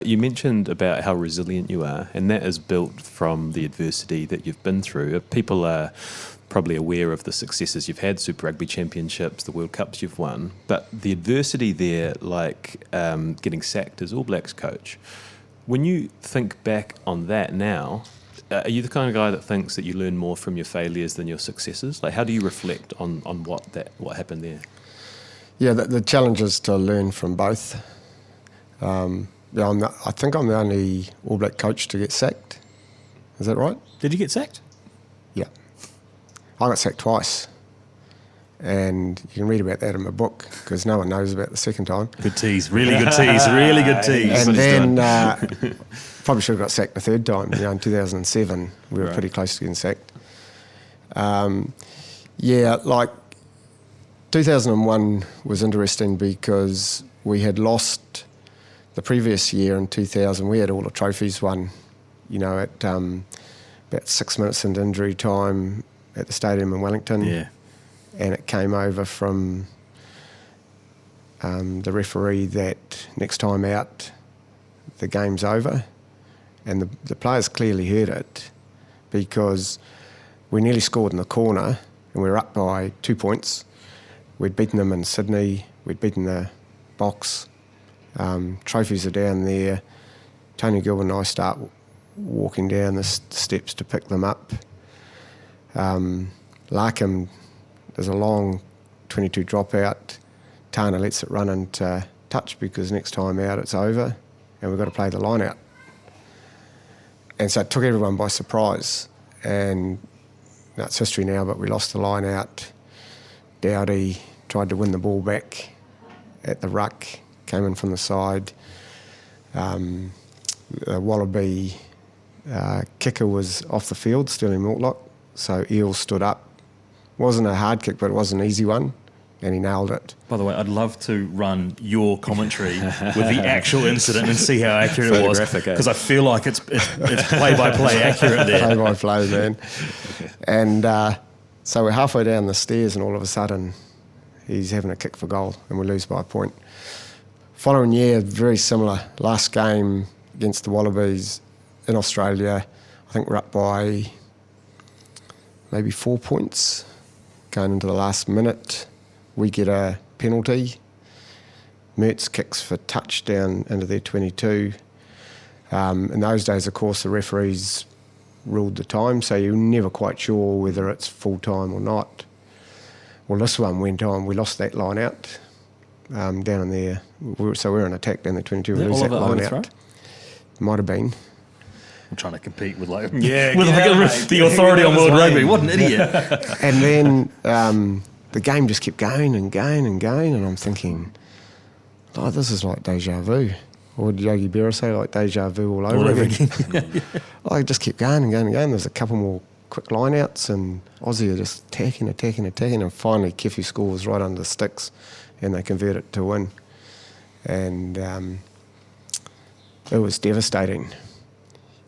You mentioned about how resilient you are, and that is built from the adversity that you've been through. People are probably aware of the successes you've had, Super Rugby Championships, the World Cups you've won, but the adversity there, like getting sacked as All Blacks coach, when you think back on that now, are you the kind of guy that thinks that you learn more from your failures than your successes? Like, how do you reflect on what happened there? Yeah, the challenge is to learn from both. I think I'm the only All Black coach to get sacked. Is that right? Did you get sacked? Yeah. I got sacked twice. And you can read about that in my book because no one knows about the second time. Good tease, really good tease, really good tease. And then probably should have got sacked the third time. In 2007, we were pretty close to getting sacked. 2001 was interesting because we had lost the previous year in 2000. We had all the trophies won, at about 6 minutes into injury time at the stadium in Wellington. Yeah. And it came over from the referee that next time out, the game's over. And the players clearly heard it because we nearly scored in the corner and we were up by 2 points. We'd beaten them in Sydney. We'd beaten the Box. Trophies are down there. Tony Gilbert and I start walking down the steps to pick them up. Larkham, there's a long 22 dropout. Tana lets it run into touch because next time out it's over and we've got to play the line out. And so it took everyone by surprise. And it's history now, but we lost the line out. Dowdy tried to win the ball back at the ruck, came in from the side. The Wallaby kicker was off the field, Sterling Mortlock, so Eel stood up. Wasn't a hard kick, but it was an easy one, and he nailed it. By the way, I'd love to run your commentary with the actual incident and see how accurate it was, because I feel like it's play-by-play accurate there. Play-by-play, man. And so we're halfway down the stairs, and all of a sudden, he's having a kick for goal, and we lose by a point. Following year, very similar. Last game against the Wallabies in Australia, I think we're up by maybe 4 points. Going into the last minute, we get a penalty. Mertz kicks for touchdown into their 22. In those days, of course, the referees ruled the time, so you're never quite sure whether it's full time or not. Well, this one went on. We lost that line out down in there. So we're in attack down the 22. We lose that line out. Might have been. I'm trying to compete with the authority on World Rugby. What an idiot. And then the game just kept going and going and going, and I'm thinking, this is like deja vu. Or did Yogi Berra say, like deja vu all over again? I just kept going and going and going. There's a couple more quick line-outs, and Aussie are just attacking, and finally Kefi scores right under the sticks, and they convert it to win. And it was devastating.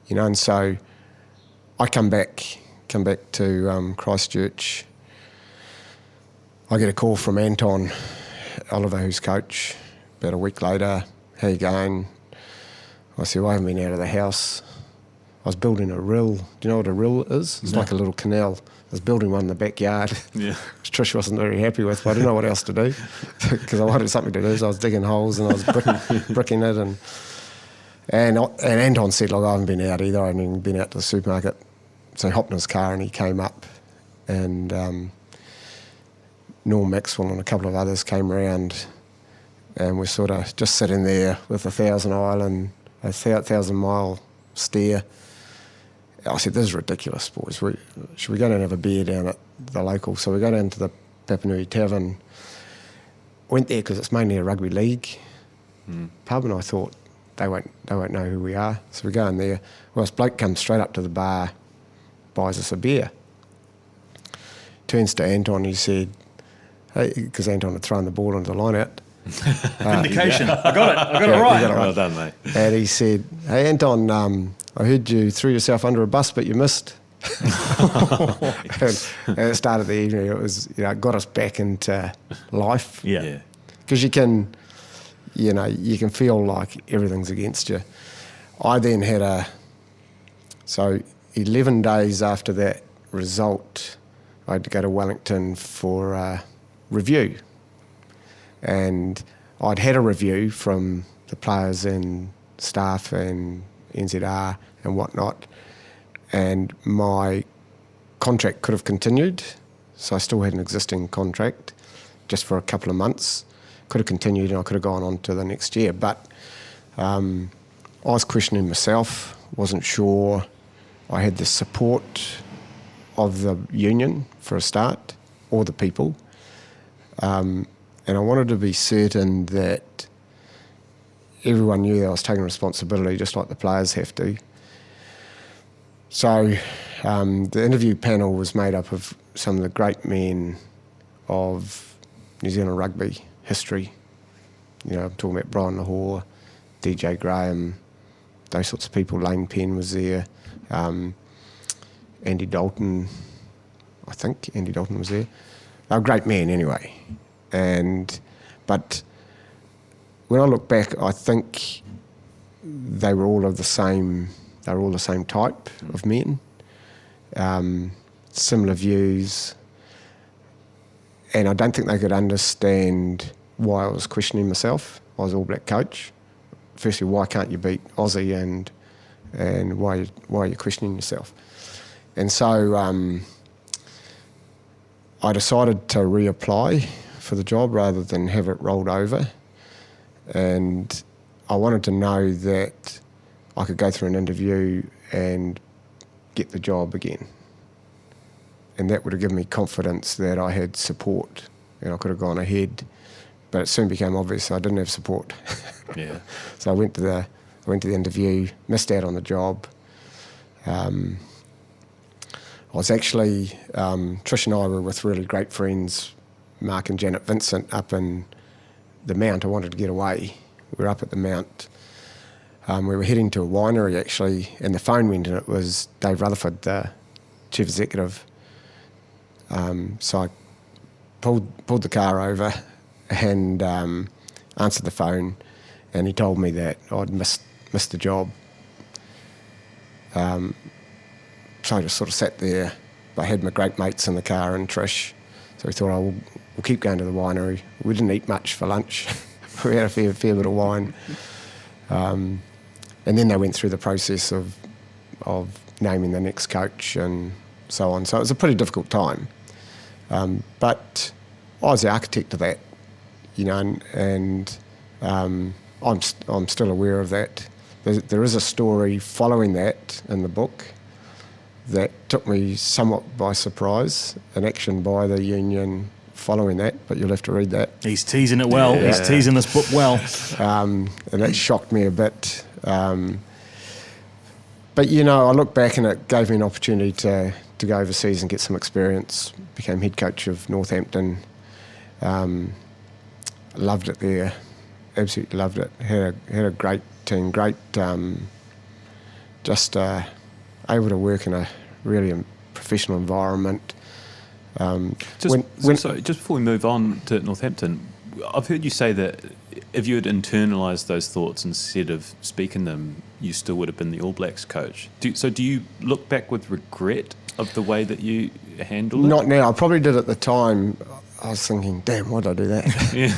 And so I come back to Christchurch. I get a call from Anton Oliver, who's coach, about a week later. How you going? I said, I haven't been out of the house. I was building a rill. Do you know what a rill is? It's like a little canal. I was building one in the backyard, which Trish wasn't very happy with, but I didn't know what else to do because I wanted something to do. So I was digging holes and I was bricking it. And Anton said, look, I haven't been out either. I haven't even been out to the supermarket. So he hopped in his car and he came up, and Norm Maxwell and a couple of others came around, and we're sort of just sitting there with a 1,000-mile stare. I said, this is ridiculous, boys. Should we go down and have a beer down at the local? So we go down to the Papanui Tavern. Went there because it's mainly a rugby league pub, and I thought, they won't know who we are. So we go in there. Well, this bloke comes straight up to the bar, buys us a beer. Turns to Anton, he said, hey, because Anton had thrown the ball into the line out. Vindication. I got it right. Well done, mate. And he said, hey, Anton, I heard you threw yourself under a bus, but you missed. and it started the evening. It was, it got us back into life. Yeah. Because you can you know, you can feel like everything's against you. I then had so 11 days after that result, I had to go to Wellington for a review. And I'd had a review from the players and staff and NZR and whatnot, and my contract could have continued. So I still had an existing contract just for a couple of months. Could have continued and I could have gone on to the next year. But I was questioning myself, wasn't sure I had the support of the union for a start, or the people. And I wanted to be certain that everyone knew that I was taking responsibility, just like the players have to. So the interview panel was made up of some of the great men of New Zealand rugby history. You know, I'm talking about Brian Lahore, DJ Graham, those sorts of people. Lane Penn was there. Andy Dalton, I think Andy Dalton was there. They were great men anyway. But when I look back, I think they were all the same type of men. Similar views. And I don't think they could understand why I was questioning myself. I was All Black coach. Firstly, why can't you beat Aussie, and why are you questioning yourself? And so I decided to reapply for the job rather than have it rolled over. And I wanted to know that I could go through an interview and get the job again. And that would have given me confidence that I had support and I could have gone ahead. But it soon became obvious I didn't have support. Yeah. So I went to the interview, missed out on the job. I was actually, Trish and I were with really great friends, Mark and Janet Vincent, up in the Mount. I wanted to get away. We were up at the Mount. We were heading to a winery actually, and the phone went, and it was Dave Rutherford, the chief executive. So I pulled the car over and answered the phone, and he told me that I'd missed the job. So I just sort of sat there. I had my great mates in the car and Trish, so we thought, we'll keep going to the winery. We didn't eat much for lunch. We had a fair bit of wine. And then they went through the process of naming the next coach and so on. So it was a pretty difficult time. But I was the architect of that, you know, and I'm still aware of that. There is a story following that in the book that took me somewhat by surprise, an action by the union following that, but you'll have to read that. He's teasing it well. Yeah. He's teasing this book well. And that shocked me a bit. But, you know, I look back and it gave me an opportunity to go overseas and get some experience. Became head coach of Northampton. Loved it there. Absolutely loved it. Had a great team, great, able to work in a really professional environment. Just before we move on to Northampton, I've heard you say that if you had internalised those thoughts instead of speaking them, you still would have been the All Blacks coach. Do you look back with regret of the way that you handled it? Not now. I probably did at the time. I was thinking, damn, why did I do that? Yeah.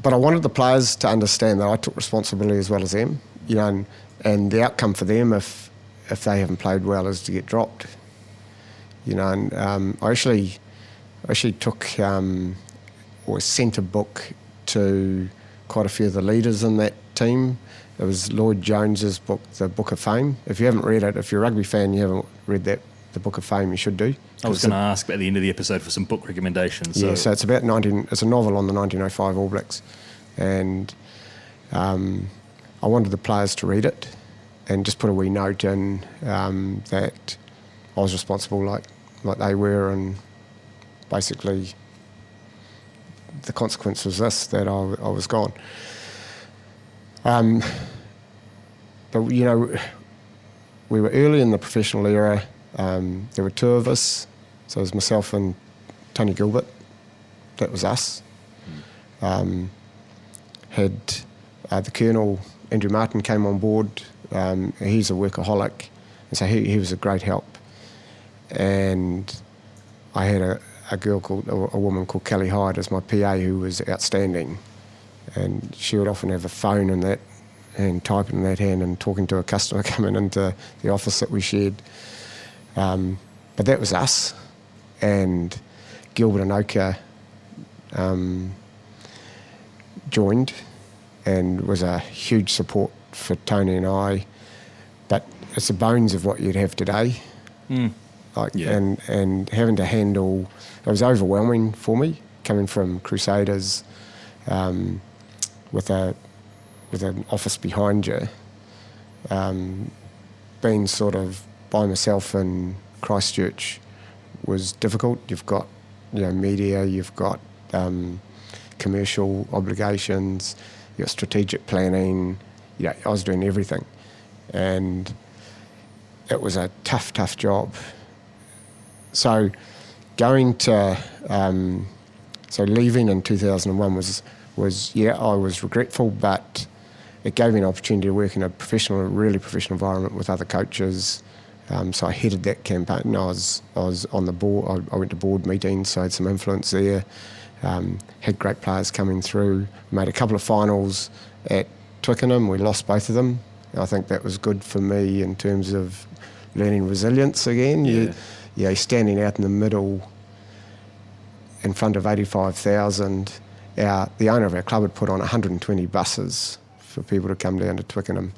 But I wanted the players to understand that I took responsibility as well as them, you know, and the outcome for them if they haven't played well is to get dropped, you know. And I actually took or sent a book to quite a few of the leaders in that team. It was Lloyd Jones's book, The Book of Fame. If you haven't read it, if you're a rugby fan, you haven't read that, The Book of Fame, you should do. I was going to ask at the end of the episode for some book recommendations. So. Yeah, so it's about it's a novel on the 1905 All Blacks, and I wanted the players to read it and just put a wee note in that I was responsible like they were, and basically the consequence was this, that I was gone. But, you know, we were early in the professional era. There were two of us, so it was myself and Tony Gilbert. That was us. Had the Colonel, Andrew Martin, came on board. He's a workaholic, and so he was a great help. And I had a woman called Kelly Hyde as my PA who was outstanding, and she would often have a phone in that and type in that hand and talking to a customer coming into the office that we shared. But that was us, and Gilbert and Oka joined and was a huge support for Tony and I. But it's the bones of what you'd have today. And having to handle, it was overwhelming for me coming from Crusaders with an office behind you, being sort of by myself in Christchurch was difficult. You've got media, you've got commercial obligations, you've got strategic planning. I was doing everything, and it was a tough job. So going to leaving in 2001 was I was regretful, but it gave me an opportunity to work in a really professional environment with other coaches. So I headed that campaign. I was on the board. I went to board meetings, so I had some influence there. Had great players coming through. Made a couple of finals at Twickenham. We lost both of them. I think that was good for me in terms of learning resilience again. Yeah, standing out in the middle in front of 85,000. The owner of our club had put on 120 buses for people to come down to Twickenham,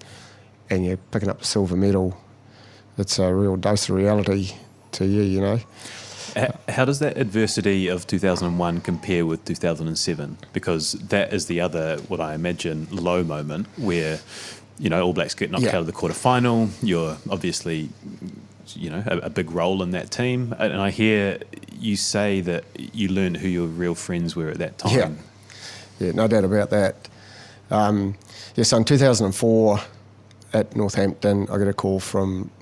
and you're picking up the silver medal. It's a real dose of reality to you, How does that adversity of 2001 compare with 2007? Because that is the other, what I imagine, low moment where, All Blacks get knocked out of the quarterfinal. You're obviously, a big role in that team. And I hear you say that you learned who your real friends were at that time. Yeah, no doubt about that. So in 2004 at Northampton, I got a call from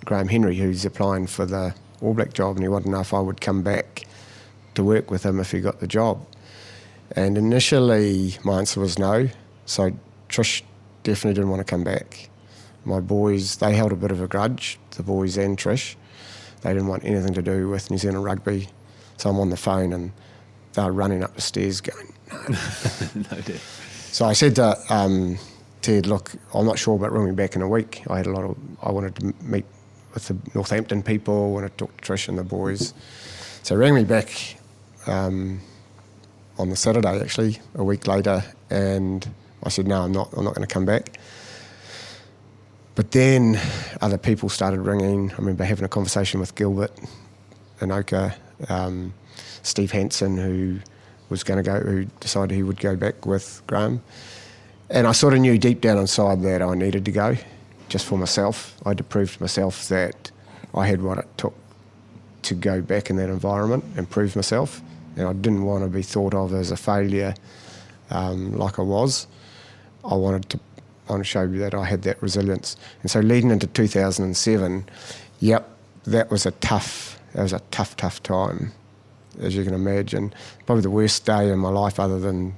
Graham Henry, who's applying for the All Black job, and he wanted to know if I would come back to work with him if he got the job. And initially my answer was no. So Trish definitely didn't want to come back. My boys, they held a bit of a grudge, the boys and Trish. They didn't want anything to do with New Zealand rugby. So I'm on the phone and they're running up the stairs going, no. No doubt. So I said to Ted, look, I'm not sure about ringing back in a week. I wanted to meet with the Northampton people, I wanted to talk to Trish and the boys. So he rang me back on the Saturday, actually, a week later, and I said, no, I'm not going to come back. But then other people started ringing. I remember having a conversation with Gilbert and Oka, Steve Hansen, who decided he would go back with Graham. And I sort of knew deep down inside that I needed to go, just for myself. I had to prove to myself that I had what it took to go back in that environment and prove myself. And I didn't want to be thought of as a failure like I was. I wanted to show you that I had that resilience. And so leading into 2007, that was a tough time, as you can imagine. Probably the worst day in my life, other than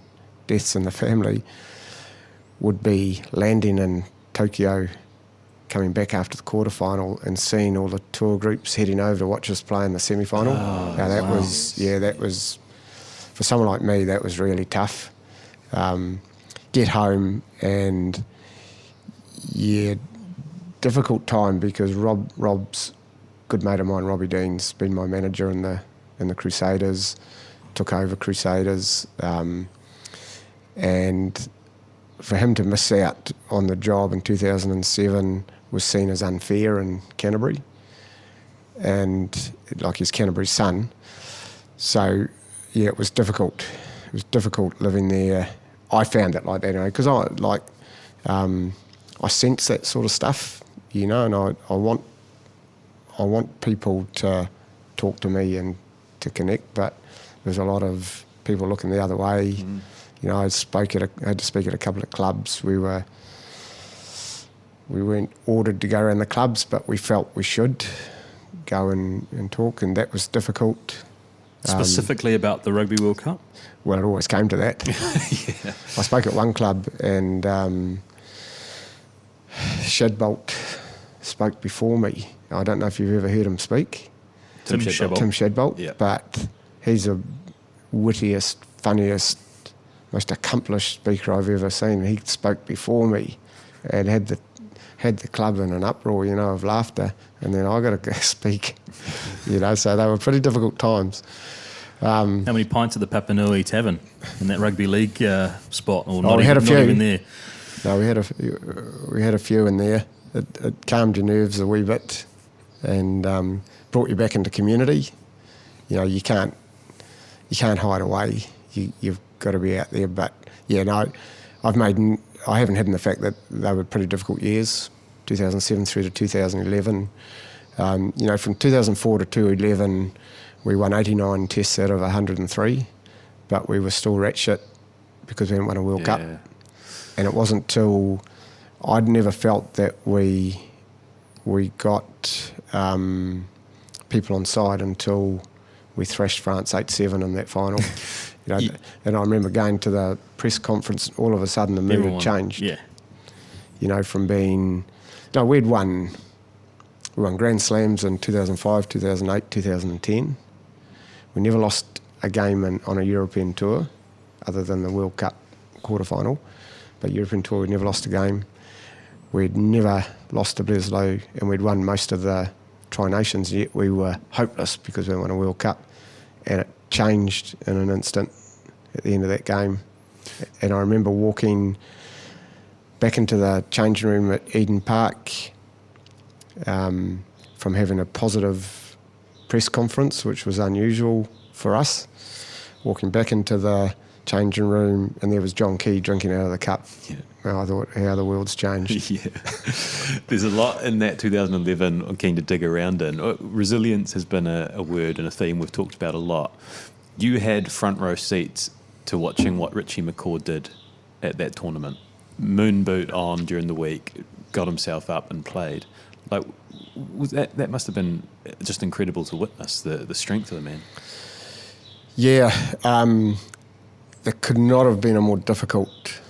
deaths in the family, would be landing in Tokyo, coming back after the quarterfinal and seeing all the tour groups heading over to watch us play in the semi-final. That was, for someone like me, that was really tough. Get home and, difficult time because Rob's good mate of mine, Robbie Dean's been my manager in the Crusaders, took over Crusaders, and for him to miss out on the job in 2007 was seen as unfair in Canterbury, and like he's Canterbury's son. So it was difficult. It was difficult living there. I found it like that, because I sense that sort of stuff, and I want people to talk to me and to connect, but there's a lot of people looking the other way. I had to speak at a couple of clubs. We weren't ordered to go around the clubs, but we felt we should go and talk, and that was difficult. Specifically about the Rugby World Cup? Well, it always came to that. Yeah. I spoke at one club and Shadbolt spoke before me. I don't know if you've ever heard him speak. Tim Shadbolt. Tim Shadbolt. Yeah. But he's the wittiest, funniest, most accomplished speaker I've ever seen. He spoke before me and had the club in an uproar, of laughter. And then I got to go speak, so they were pretty difficult times. How many pints at the Papanui Tavern in that rugby league spot? Or we had a few. Not even there. No, we had a few in there. It calmed your nerves a wee bit and brought you back into community. You can't hide away. You've got to be out there. But I haven't hidden the fact that they were pretty difficult years, 2007 through to 2011. From 2004 to 2011, we won 89 tests out of 103, but we were still rat shit because we hadn't won a World Cup. And it wasn't till I'd never felt that we got people on side until we thrashed France 8-7 in that final. And I remember going to the press conference, all of a sudden the mood had changed. Yeah. From being... we'd won Grand Slams in 2005, 2008, 2010. We never lost a game on a European tour other than the World Cup quarterfinal. But European tour, we'd never lost a game. We'd never lost to Breslau, and we'd won most of the Tri-Nations, yet we were hopeless because we won a World Cup. And it changed in an instant at the end of that game. And I remember walking back into the changing room at Eden Park from having a positive press conference, which was unusual for us, walking back into the changing room, and there was John Key drinking out of the cup. Yeah. Well, I thought, how the world's changed. Yeah. There's a lot in that 2011 I'm keen to dig around in. Resilience has been a word and a theme we've talked about a lot. You had front row seats to watching what Richie McCaw did at that tournament. Moon boot on during the week, got himself up and played. That must have been just incredible to witness, the strength of the man. Yeah, there could not have been a more difficult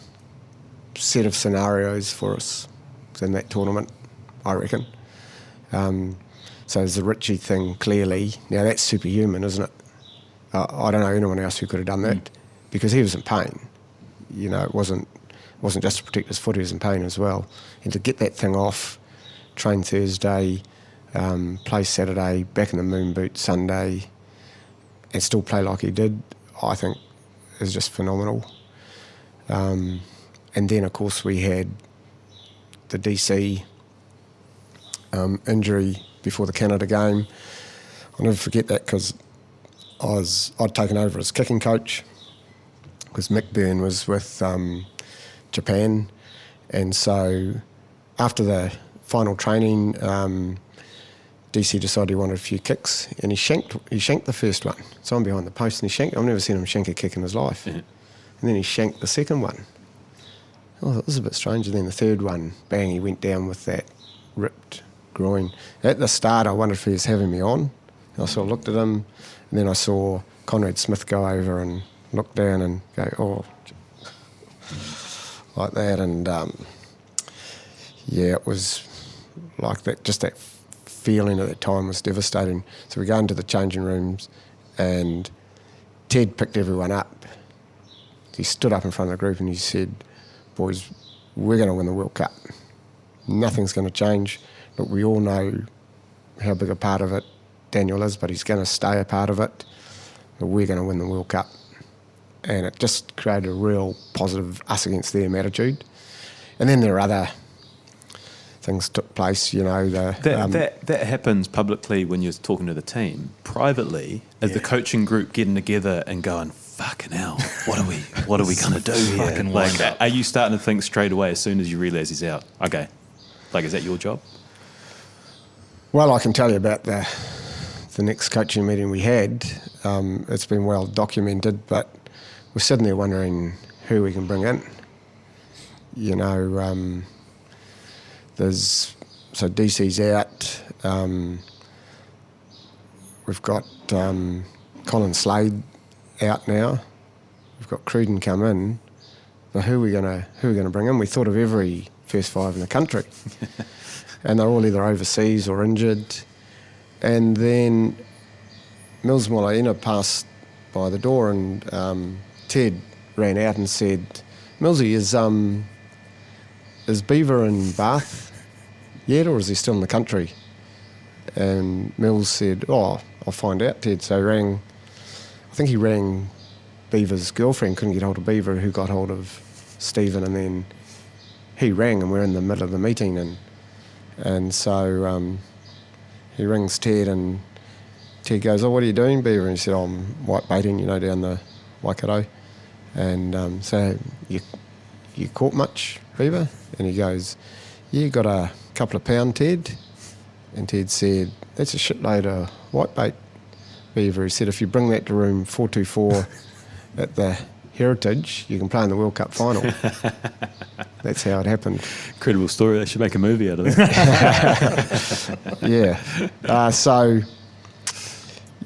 set of scenarios for us than that tournament, I reckon. So there's the Richie thing, clearly. Now, that's superhuman, isn't it? I don't know anyone else who could have done that because he was in pain. It wasn't just to protect his foot, he was in pain as well. And to get that thing off, train Thursday, play Saturday, back in the moon boot Sunday, and still play like he did, I think is just phenomenal. And then, of course, we had the DC injury before the Canada game. I'll never forget that because I'd taken over as kicking coach because Mick Byrne was with Japan. And so after the final training, DC decided he wanted a few kicks, and he shanked the first one. So I'm behind the post, and he shanked. I've never seen him shank a kick in his life. And then he shanked the second one. I thought, this is a bit strange. And then the third one, bang, he went down with that ripped groin. At the start, I wondered if he was having me on. And I sort of looked at him, and then I saw Conrad Smith go over and look down and go, oh, like that. And it was like that, just that feeling at that time was devastating. So we go into the changing rooms, and Ted picked everyone up. He stood up in front of the group and he said, boys, we're going to win the World Cup. Nothing's going to change. Look, we all know how big a part of it Daniel is, but he's going to stay a part of it. But we're going to win the World Cup. And it just created a real positive us against them attitude. And then there are other things took place, That happens publicly when you're talking to the team. Privately, as the coaching group getting together and going, fucking hell, what are we going to do here? Are you starting to think straight away as soon as you realise he's out? Okay. Is that your job? Well, I can tell you about the next coaching meeting we had. It's been well documented, but we're sitting there wondering who we can bring in. So DC's out. We've got Colin Slade out now. We've got Cruden come in. But who are we gonna bring in? We thought of every first five in the country, and they're all either overseas or injured. And then Mills Molaina passed by the door, and Ted ran out and said, "Millsy, is Beaver in Bath yet, or is he still in the country?" And Mills said, "Oh, I'll find out, Ted." So he rang Beaver's girlfriend, couldn't get hold of Beaver, who got hold of Stephen, and then he rang, and we're in the middle of the meeting, and so he rings Ted, and Ted goes, "Oh, what are you doing, Beaver?" And he said, "Oh, I'm whitebaiting, down the Waikato." And so you caught much, Beaver? And he goes, "Yeah, got a couple of pound, Ted." And Ted said, "That's a shitload of whitebait, Beaver." He said, "If you bring that to room 424 at the Heritage, you can play in the World Cup final." That's how it happened. Incredible story. They should make a movie out of that. Yeah. So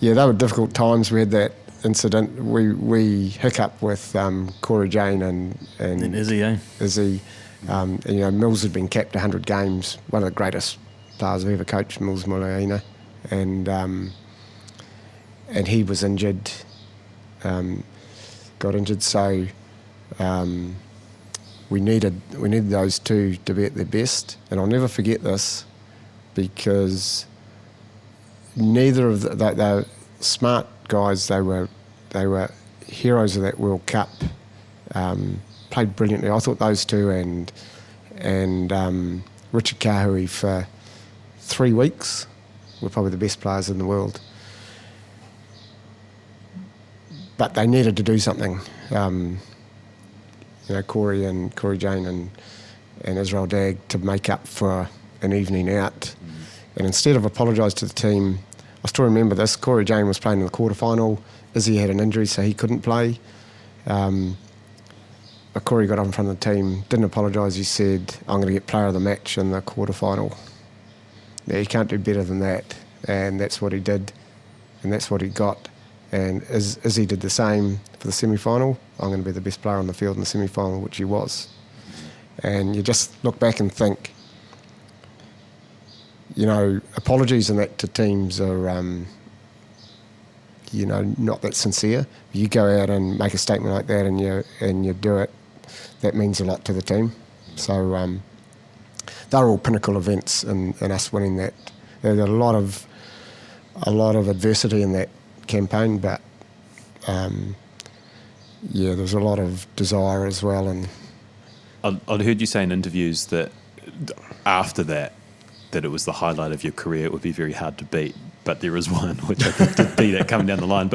they were difficult times. We had that incident. We hiccup with Corey Jane and Izzy, Izzy. Mills had been capped 100 games. One of the greatest players I've ever coached, Mills Molaina, and he was injured. Got injured, so we needed those two to be at their best. And I'll never forget this, because neither of they're smart guys. They were heroes of that World Cup. Played brilliantly. I thought those two and Richard Kahui for 3 weeks were probably the best players in the world. But they needed to do something. Corey Jane and Israel Dagg to make up for an evening out. And instead of apologise to the team, I still remember this, Corey Jane was playing in the quarterfinal. Izzy had an injury, so he couldn't play. But Corey got up in front of the team, didn't apologise. He said, "I'm going to get player of the match in the quarterfinal." Yeah, you can't do better than that. And that's what he did, and that's what he got. And Izzy did the same for the semi-final. "I'm going to be the best player on the field in the semi-final," which he was. And you just look back and think, apologies and that to teams are, not that sincere. You go out and make a statement like that, and you do it. That means a lot to the team. So they're all pinnacle events, and us winning that. There's a lot of adversity in that campaign, but there was a lot of desire as well. And I'd heard you say in interviews that after that it was the highlight of your career. It would be very hard to beat, but there is one which I think did beat it coming down the line.